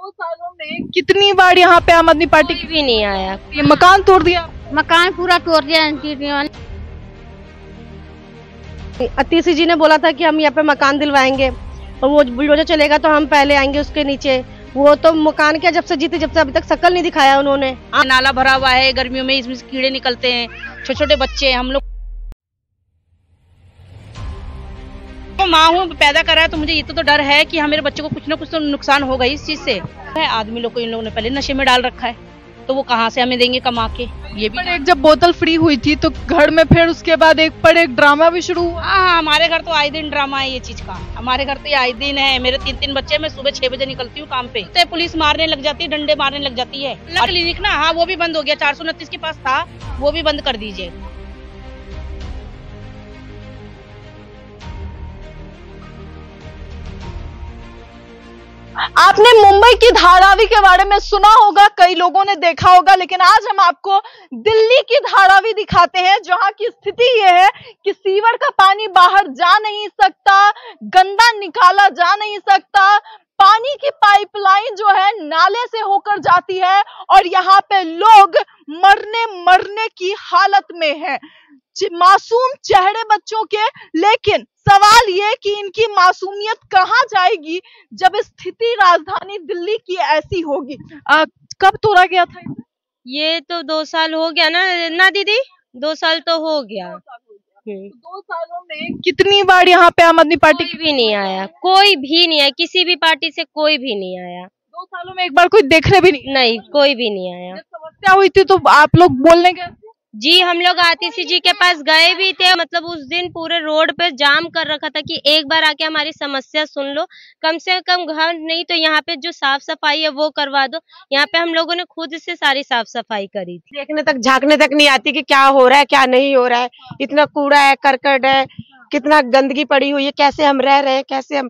2 सालों में कितनी बार यहाँ पे आम आदमी पार्टी कोई भी नहीं आया। ये मकान तोड़ दिया, मकान पूरा तोड़ दिया। अतीसी जी ने बोला था कि हम यहाँ पे मकान दिलवाएंगे और वो बुलडोजर चलेगा तो हम पहले आएंगे उसके नीचे। वो तो मकान क्या जब से जीते जब से अभी तक शकल नहीं दिखाया उन्होंने। नाला भरा हुआ है, गर्मियों में इसमें कीड़े निकलते हैं, छोटे छोटे बच्चे हैं, हम लोग माँ हूँ, पैदा करा है तो मुझे ये तो डर है कि मेरे बच्चे को कुछ ना कुछ तो नुकसान होगा इस चीज से। आदमी लोग को इन लोगों ने पहले नशे में डाल रखा है, तो वो कहाँ से हमें देंगे कमा के। ये भी एक जब बोतल फ्री हुई थी तो घर में फिर उसके बाद एक पर एक ड्रामा भी शुरू हुआ। हाँ, हमारे घर तो आए दिन ड्रामा है ये चीज का। हमारे घर तो ये आए दिन है। मेरे 3 बच्चे, मैं सुबह 6 बजे निकलती हूँ काम पे, तो पुलिस मारने लग जाती है, डंडे मारने लग जाती है। क्लिनिक ना, हाँ वो भी बंद हो गया, 429 के पास था, वो भी बंद कर दीजिए। आपने मुंबई की धारावी के बारे में सुना होगा, कई लोगों ने देखा होगा, लेकिन आज हम आपको दिल्ली की धारावी दिखाते हैं, जहां की स्थिति यह है कि सीवर का पानी बाहर जा नहीं सकता, गंदा निकाला जा नहीं सकता, पानी की पाइपलाइन जो है नाले से होकर जाती है और यहाँ पे लोग मरने की हालत में है। मासूम चेहरे बच्चों के, लेकिन सवाल ये कि इनकी मासूमियत कहाँ जाएगी जब स्थिति राजधानी दिल्ली की ऐसी होगी। कब तोड़ा गया था? ये तो 2 साल हो गया ना दीदी, 2 साल तो हो गया। 2 सालों में कितनी बार यहाँ पे आम आदमी पार्टी कोई भी नहीं आया, कोई भी नहीं आया, किसी भी पार्टी से कोई भी नहीं आया। 2 सालों में एक बार कोई देखने भी नहीं, कोई भी नहीं आया। जब समस्या हुई थी तो आप लोग बोलने गए? जी, हम लोग आतिशी जी के पास गए भी थे। मतलब उस दिन पूरे रोड पे जाम कर रखा था कि एक बार आके हमारी समस्या सुन लो, कम से कम घर नहीं तो यहाँ पे जो साफ सफाई है वो करवा दो। यहाँ पे हम लोगों ने खुद से सारी साफ सफाई करी थी। देखने तक झांकने तक नहीं आती कि क्या हो रहा है क्या नहीं हो रहा है। इतना कूड़ा है, करकट है, कितना गंदगी पड़ी हुई है, कैसे हम रह रहे हैं, कैसे हम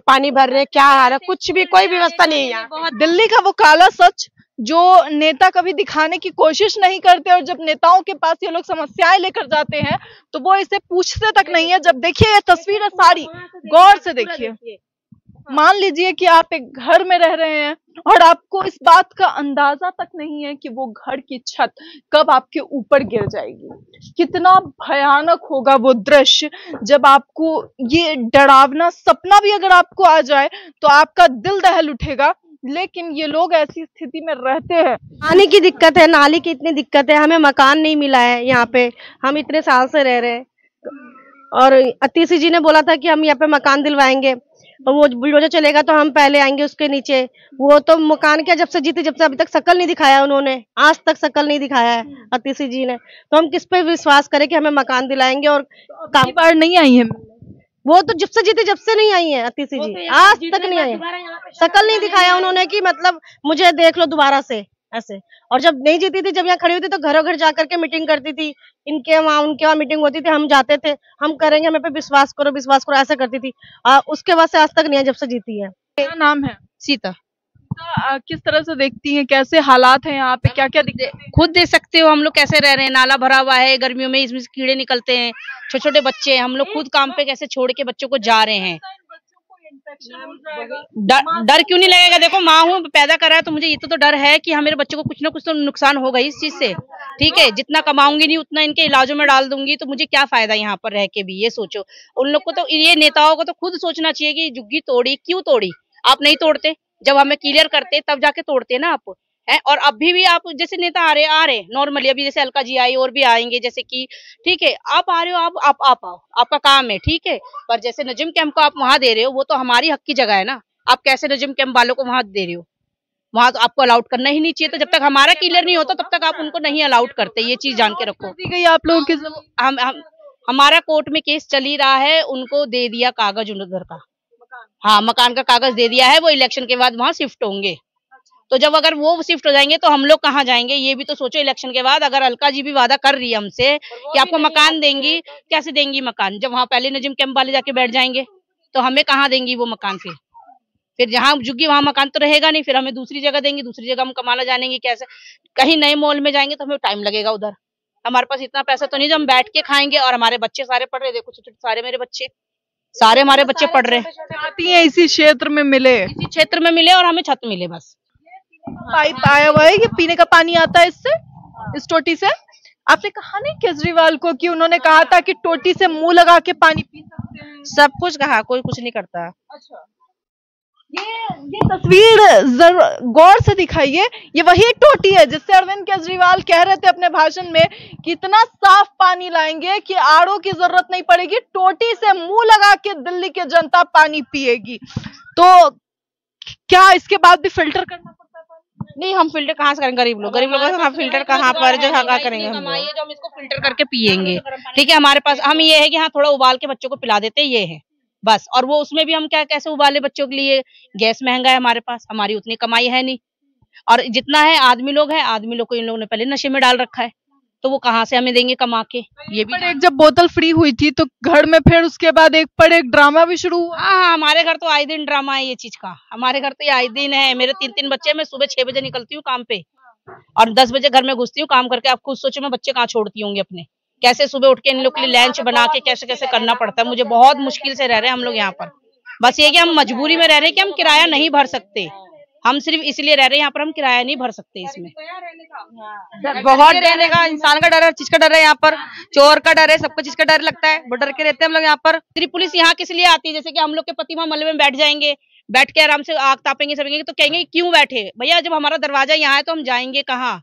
पानी भर रहे हैं, क्या हाल है, कुछ भी कोई व्यवस्था नहीं है यहाँ। दिल्ली का वो काला सच जो नेता कभी दिखाने की कोशिश नहीं करते, और जब नेताओं के पास ये लोग समस्याएं लेकर जाते हैं तो वो इसे पूछते तक नहीं है। जब देखिए ये तस्वीरें सारी गौर से देखिए, मान लीजिए कि आप एक घर में रह रहे हैं और आपको इस बात का अंदाजा तक नहीं है कि वो घर की छत कब आपके ऊपर गिर जाएगी। कितना भयानक होगा वो दृश्य जब आपको ये डरावना सपना भी अगर आपको आ जाए तो आपका दिल दहल उठेगा। लेकिन ये लोग ऐसी स्थिति में रहते हैं। पानी की दिक्कत है, नाली की इतनी दिक्कत है, हमें मकान नहीं मिला है यहाँ पे, हम इतने साल से रह रहे हैं। और अतीसी जी ने बोला था कि हम यहाँ पे मकान दिलवाएंगे और वो बुलडोजर चलेगा तो हम पहले आएंगे उसके नीचे। वो तो मकान क्या जब से जीते जब से अभी तक शकल नहीं दिखाया उन्होंने, आज तक शकल नहीं दिखाया है अतीसी जी ने। तो हम किस पे विश्वास करें कि हमें मकान दिलाएंगे। और काफी बार नहीं आई है वो तो जब से जीते जब से नहीं आई है अतीसी जी, आज तक नहीं आई है, शकल नहीं दिखाया उन्होंने कि मतलब मुझे देख लो दोबारा से ऐसे। और जब नहीं जीती थी, जब यहाँ खड़ी होती तो घरों घर जाकर के मीटिंग करती थी, इनके वहाँ उनके वहाँ मीटिंग होती थी, हम जाते थे, हम करेंगे, हमें पे विश्वास करो ऐसा करती थी। उसके बाद से आज तक नहीं है जब से जीती है। क्या नाम है? सीता। किस तरह से देखती हैं, कैसे हालात हैं यहाँ पे, क्या क्या दिक्कत? खुद देख सकते हो हम लोग कैसे रह रहे हैं, नाला भरा हुआ है, गर्मियों में इसमें कीड़े निकलते हैं, छोटे छोटे बच्चे हैं, हम लोग खुद काम पे कैसे छोड़ के बच्चों को जा रहे हैं। डर क्यों नहीं लगेगा? देखो माँ हूँ, पैदा करा है तो मुझे ये तो डर है कि मेरे बच्चे को कुछ ना कुछ तो नुकसान होगा इस चीज से। ठीक है, जितना कमाऊंगी नहीं उतना इनके इलाजों में डाल दूंगी, तो मुझे क्या फायदा यहाँ पर रह के भी। ये सोचो उन लोग को, तो ये नेताओं को तो खुद सोचना चाहिए कि झुग्गी तोड़ी क्यों तोड़ी। आप नहीं तोड़ते, जब हमें क्लियर करते तब जाके तोड़ते ना आप है। और अभी भी आप जैसे नेता आ रहे नॉर्मली, अभी जैसे अलका जी आई और भी आएंगे, जैसे कि ठीक है आप आ रहे हो, आप आओ, आपका काम है, ठीक है। पर जैसे नजिम कैंप को आप वहां दे रहे हो, वो तो हमारी हक की जगह है ना। आप कैसे नजिम कैंप वालों को वहां दे रहे हो? वहां तो आपको अलाउड करना ही नहीं चाहिए। तो जब तक हमारा क्लियर नहीं होता तब तक आप उनको नहीं अलाउड करते, ये चीज जान के रखो। दी गई आप लोगों के हमारा कोर्ट में केस चल ही रहा है, उनको दे दिया कागज उधर का, हाँ मकान का कागज दे दिया है, वो इलेक्शन के बाद वहां शिफ्ट होंगे। तो जब अगर वो शिफ्ट हो जाएंगे तो हम लोग कहाँ जाएंगे, ये भी तो सोचो। इलेक्शन के बाद अगर अलका जी भी वादा कर रही है हमसे कि आपको मकान देंगी, कैसे देंगी मकान? जब वहां पहले नजिम कैंप वाले जाके बैठ जाएंगे तो हमें कहाँ देंगी वो मकान? फिर जहाँ जुगी वहां मकान तो रहेगा नहीं, फिर हमें दूसरी जगह देंगी, दूसरी जगह हम कमाना जानेंगे कैसे? कहीं नए मॉल में जाएंगे तो हमें टाइम लगेगा उधर। हमारे पास इतना पैसा तो नहीं जो हम बैठ के खाएंगे। और हमारे बच्चे सारे पढ़ रहे, देखो सारे मेरे बच्चे सारे हमारे बच्चे पढ़ रहे हैं। आती है इसी क्षेत्र में मिले, इसी क्षेत्र में मिले और हमें छत मिले बस। पाइप आया हुआ है, ये पीने का पानी आता है इससे, इस टोटी से। आपने कहा नहीं केजरीवाल को कि उन्होंने कहा था कि टोटी से मुंह लगा के पानी पी सकते हैं? सब कुछ कहा, कोई कुछ नहीं करता। अच्छा, ये तस्वीर गौर से दिखाइए, ये वही टोटी है जिससे अरविंद केजरीवाल कह रहे थे अपने भाषण में कि इतना साफ पानी लाएंगे कि आरओ की जरूरत नहीं पड़ेगी, टोटी से मुंह लगा के दिल्ली की जनता पानी पिएगी। तो क्या इसके बाद भी फिल्टर करना पड़ता है पानी? नहीं, हम फिल्टर कहाँ से करेंगे? गरीब लोग हम फिल्टर कहाँ पर जो कहाँ करेंगे? हम जो हम इसको फिल्टर करके पियेंगे, ठीक है। हमारे पास हम ये है कि हाँ थोड़ा उबाल के बच्चों को पिला देते, ये है बस। और वो उसमें भी हम क्या कैसे उबाले बच्चों के लिए? गैस महंगा है हमारे पास, हमारी उतनी कमाई है नहीं, और जितना है आदमी लोग हैं, आदमी लोग को इन लोगों ने पहले नशे में डाल रखा है, तो वो कहाँ से हमें देंगे कमा के? ये भी एक जब बोतल फ्री हुई थी तो घर में फिर उसके बाद एक पर एक ड्रामा भी शुरू हुआ। हाँ, हमारे घर तो आए दिन ड्रामा है ये चीज का। हमारे घर तो ये आए दिन है। मेरे 3 बच्चे, मैं सुबह 6 बजे निकलती हूँ काम पे और 10 बजे घर में घुसती हूँ काम करके। आप खुद सोचो मैं बच्चे कहाँ छोड़ती होंगी अपने, कैसे सुबह उठ के इन लोग के लिए लंच बना के कैसे कैसे करना पड़ता है मुझे। बहुत मुश्किल से रह रहे हैं हम लोग यहाँ पर। बस ये कि हम मजबूरी में रह रहे हैं कि हम किराया नहीं भर सकते। हम सिर्फ इसलिए रह रहे हैं यहाँ पर, हम किराया नहीं भर सकते इसमें। बहुत रहने का, इंसान का डर है, चीज का डर है, यहाँ पर चोर का डर है, सबको चीज का डर लगता है, वो डर के रहते हैं हम लोग यहाँ पर। सिर्फ पुलिस यहाँ किस लिए आती है? जैसे कि हम लोग के पति वहाँ मलबे में बैठ जाएंगे, बैठ के आराम से आग तापेंगे सकेंगे, तो कहेंगे क्यों बैठे भैया? जब हमारा दरवाजा यहाँ है तो हम जाएंगे कहाँ?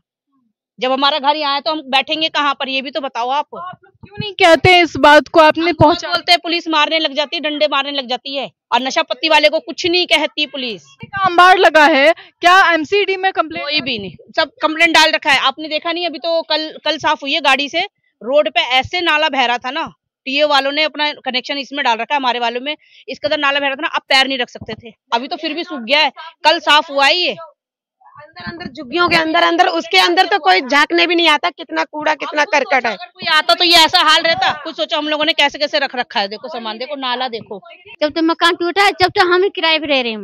जब हमारा घर यहाँ है तो हम बैठेंगे कहाँ पर? ये भी तो बताओ आप। क्यों नहीं कहते हैं इस बात को? आपने पहुंचा बोलते हैं, पुलिस मारने लग जाती है, डंडे मारने लग जाती है, और नशा पत्ती वाले को कुछ नहीं कहती पुलिस। अंबार लगा है क्या? एमसीडी में कंप्लेंट? कोई भी नहीं, सब कंप्लेंट डाल रखा है। आपने देखा नहीं? अभी तो कल साफ हुई है गाड़ी से, रोड पे ऐसे नाला बह रहा था ना, टीए वालों ने अपना कनेक्शन इसमें डाल रखा है, हमारे वालों में इस कदर नाला बह रहा था ना, अब पैर नहीं रख सकते थे। अभी तो फिर भी सूख गया है, कल साफ हुआ है ये। अंदर झुग्गियों के अंदर उसके अंदर तो कोई झांकने भी नहीं आता, कितना कूड़ा कितना करकट है। अगर कोई आता तो ये ऐसा हाल रहता? कुछ सोचो हम लोगों ने कैसे कैसे रख रखा है। देखो सामान, देखो नाला, देखो। जब तक मकान टूटा है जब तक हम ही किराए पे रह रहे हैं।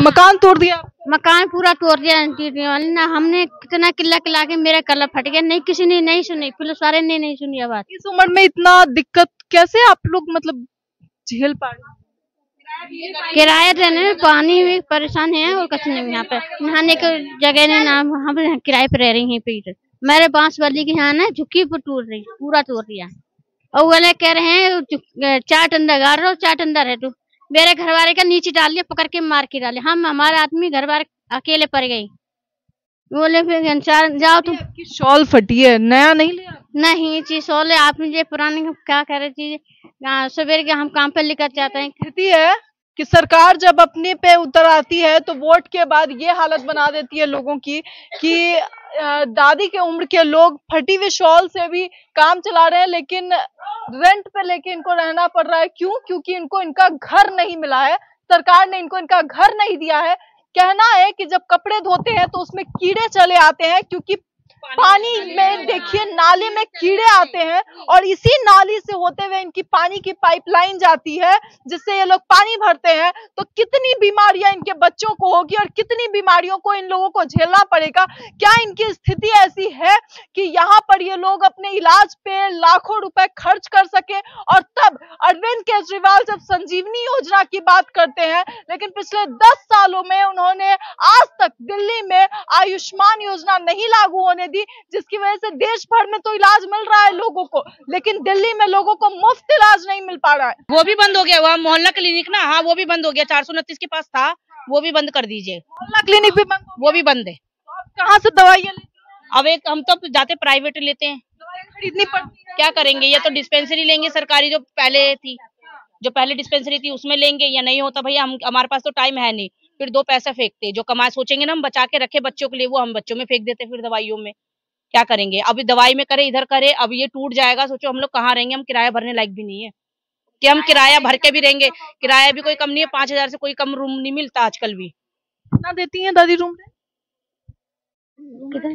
मकान तोड़ दिया? मकान पूरा तोड़ दिया ना, हमने कितना किला के मेरा कलर फट गया। नहीं, किसी ने नहीं सुनी, पुलिस वाले ने नहीं सुनी बात। इस उम्र में इतना दिक्कत कैसे आप लोग मतलब झेल पा रहे? किराया देने में पानी में परेशान है और कुछ नहीं। यहाँ पे नहाने की जगह नहीं, ना हम किराए पे रह रही हैं। पे मेरे बांस वाली के यहाँ ना झुक्की पर टूट रही, पूरा तोड़ दिया। और वाले कह रहे हैं 4 टंडा गाड़ रहे हो, 4 टंडा है तो मेरे घर वाले का नीचे डाल लिया, पकड़ के मार के डाले। हम हमारे आदमी घर वाले अकेले पड़ गई। बोले फिर जाओ तुम। शॉल फटी है, नया नहीं लिया? नहीं चीज शॉल है, आपने ये पुरानी क्या कह रहे चीज। सवेरे के हम काम पे लेकर जाते हैं। स्थिति है कि सरकार जब अपने पे उतर आती है तो वोट के बाद ये हालत बना देती है लोगों की कि दादी के उम्र के लोग फटी हुई शॉल से भी काम चला रहे हैं, लेकिन रेंट पे लेके इनको रहना पड़ रहा है। क्यों? क्योंकि इनको इनका घर नहीं मिला है, सरकार ने इनको इनका घर नहीं दिया है। कहना है कि जब कपड़े धोते हैं तो उसमें कीड़े चले आते हैं, क्योंकि पानी में देखिए नाले में कीड़े आते हैं और इसी नाली से होते हुए इनकी पानी की पाइपलाइन जाती है जिससे ये लोग पानी भरते हैं। तो कितनी बीमारियां इनके बच्चों को होगी और कितनी बीमारियों को इन लोगों को झेलना पड़ेगा। क्या इनकी स्थिति ऐसी है कि यहाँ पर ये लोग अपने इलाज पे लाखों रुपए खर्च कर सके? और तब अरविंद केजरीवाल जब संजीवनी योजना की बात करते हैं, लेकिन पिछले 10 सालों में उन्होंने आज तक दिल्ली में आयुष्मान योजना नहीं लागू होने दी, जिसकी वजह से देश भर में तो इलाज मिल रहा है लोगों को, लेकिन दिल्ली में लोगों को मुफ्त इलाज नहीं मिल पा रहा है। वो भी बंद हो गया, वहाँ मोहल्ला क्लिनिक ना, हाँ वो भी बंद हो गया। 429 के पास था, वो भी बंद कर दीजिए। मोहल्ला क्लिनिक भी बंद? वो भी बंद है। तो आप कहाँ से दवाइयाँ लेते हैं? अब एक हम तो जाते प्राइवेट लेते हैं, दवाई खरीदनी पड़ती है। क्या करेंगे? या तो डिस्पेंसरी लेंगे सरकारी जो पहले डिस्पेंसरी थी उसमें लेंगे, या नहीं होता भैया हम हमारे पास तो टाइम है नहीं, फिर 2 पैसा फेंकते। जो कमाए सोचेंगे ना हम बचा के रखे बच्चों के लिए, वो हम बच्चों में फेंक देते फिर दवाइयों में। क्या करेंगे? अभी दवाई में करे इधर करे, अब ये टूट जाएगा, सोचो हम लोग कहाँ रहेंगे? हम किराया भरने लायक भी नहीं है कि हम किराया भर के भी रहेंगे। किराया भी कोई कम नहीं है, 5000 से कोई कम रूम नहीं मिलता आजकल भी। कितना देती हैं दादी रूम में?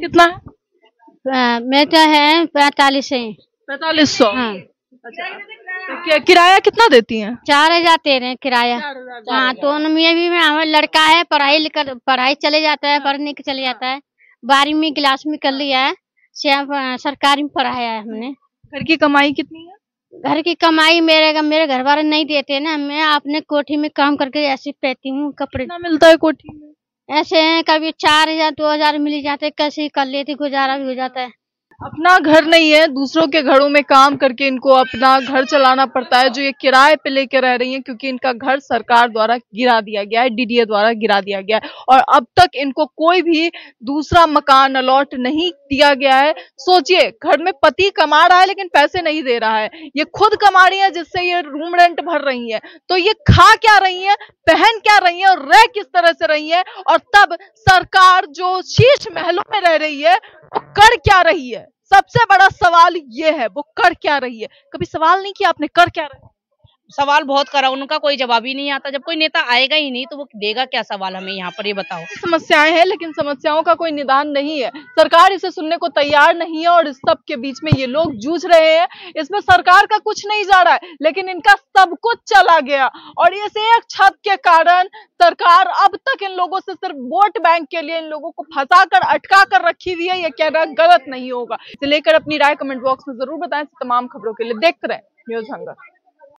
कितना है? मेरा है 45 है। 4500? हाँ। अच्छा, तो किराया कितना देती हैं? 4000 दे रहे हैं किराया। हाँ, तो उनमें भी हमारा लड़का है, पढ़ाई चले जाता है, पढ़ने के चले जाता है। 12वीं क्लास में कर लिया है, सरकारी में पढ़ाया है हमने। घर की कमाई कितनी है? घर की कमाई मेरे घर वाले नहीं देते ना, मैं अपने कोठी में काम करके ऐसे पहनती हूँ कपड़े। कितना मिलता है कोठी में? ऐसे हैं कभी 4,000 2,000 मिल जाते, कैसे कर लेती, गुजारा भी हो जाता है। अपना घर नहीं है, दूसरों के घरों में काम करके इनको अपना घर चलाना पड़ता है, जो ये किराए पे लेके रह रही हैं, क्योंकि इनका घर सरकार द्वारा गिरा दिया गया है, डीडीए द्वारा गिरा दिया गया है और अब तक इनको कोई भी दूसरा मकान अलॉट नहीं दिया गया है। सोचिए, घर में पति कमा रहा है लेकिन पैसे नहीं दे रहा है, ये खुद कमा रही है जिससे ये रूम रेंट भर रही है, तो ये खा क्या रही है, पहन क्या रही है और रह किस तरह से रही है, और तब सरकार जो शीश महलों में रह रही है वो कर क्या रही है? सबसे बड़ा सवाल ये है, वो कर क्या रही है? कभी सवाल नहीं किया आपने, कर क्या रही है? सवाल बहुत करा, उनका कोई जवाब ही नहीं आता। जब कोई नेता आएगा ही नहीं तो वो देगा क्या सवाल हमें यहाँ पर, ये बताओ। समस्याएं हैं लेकिन समस्याओं का कोई निदान नहीं है, सरकार इसे सुनने को तैयार नहीं है और इस सब के बीच में ये लोग जूझ रहे हैं। इसमें सरकार का कुछ नहीं जा रहा है लेकिन इनका सब कुछ चला गया और इस एक छत के कारण सरकार अब तक इन लोगों से सिर्फ वोट बैंक के लिए इन लोगों को फंसा कर अटका कर रखी हुई है। ये कहना गलत नहीं होगा। इसे लेकर अपनी राय कमेंट बॉक्स में जरूर बताएं। तमाम खबरों के लिए देखते रहें न्यूज़ हंगर।